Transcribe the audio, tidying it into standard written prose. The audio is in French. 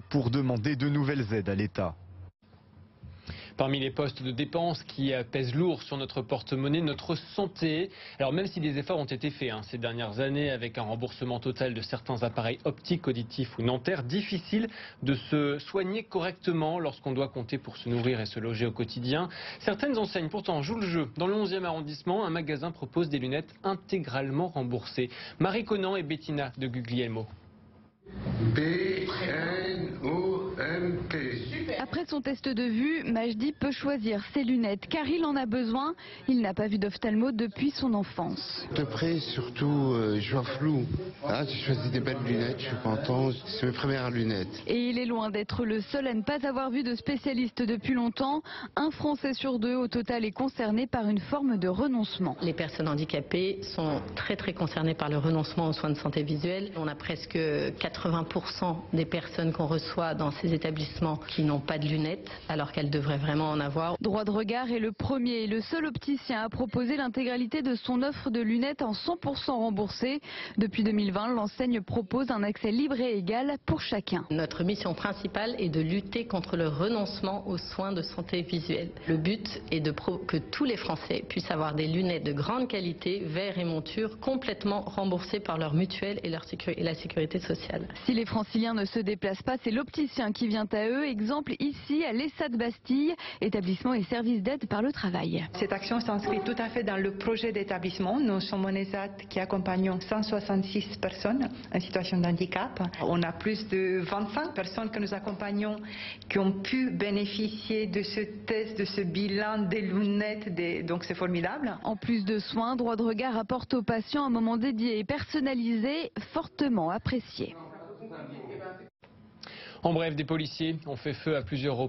appelé pour demander de nouvelles aides à l'État. Parmi les postes de dépenses qui pèsent lourd sur notre porte-monnaie, notre santé. Alors même si des efforts ont été faits ces dernières années avec un remboursement total de certains appareils optiques, auditifs ou dentaires, difficile de se soigner correctement lorsqu'on doit compter pour se nourrir et se loger au quotidien. Certaines enseignes pourtant jouent le jeu. Dans le 11e arrondissement, un magasin propose des lunettes intégralement remboursées. Marie Conan et Bettina de Guglielmo. Après son test de vue, Majdi peut choisir ses lunettes car il en a besoin. Il n'a pas vu d'ophtalmo depuis son enfance. De près, surtout, je vois flou. Ah, j'ai choisi des belles lunettes, je suis content. C'est mes premières lunettes. Et il est loin d'être le seul à ne pas avoir vu de spécialiste depuis longtemps. Un Français sur deux au total est concerné par une forme de renoncement. Les personnes handicapées sont très concernées par le renoncement aux soins de santé visuelle. On a presque 80% des personnes qu'on reçoit dans ces établissements qui n'ont pas de lunettes alors qu'elles devraient vraiment en avoir. Droit de regard est le premier et le seul opticien à proposer l'intégralité de son offre de lunettes en 100% remboursée. Depuis 2020, l'enseigne propose un accès libre et égal pour chacun. Notre mission principale est de lutter contre le renoncement aux soins de santé visuelle. Le but est que tous les Français puissent avoir des lunettes de grande qualité, verres et montures, complètement remboursées par leur mutuelle et la sécurité sociale. Si les franciliens ne se déplacent pas, c'est l'opticien qui vient à eux. Exemple ici à l'ESSAD Bastille, établissement et service d'aide par le travail. Cette action s'inscrit tout à fait dans le projet d'établissement. Nous sommes en ESAD qui accompagnons 166 personnes en situation de handicap. On a plus de 25 personnes que nous accompagnons qui ont pu bénéficier de ce test, de ce bilan, des lunettes, donc c'est formidable. En plus de soins, Droit de regard apporte aux patients un moment dédié et personnalisé, fortement apprécié. En bref, des policiers ont fait feu à plusieurs reprises.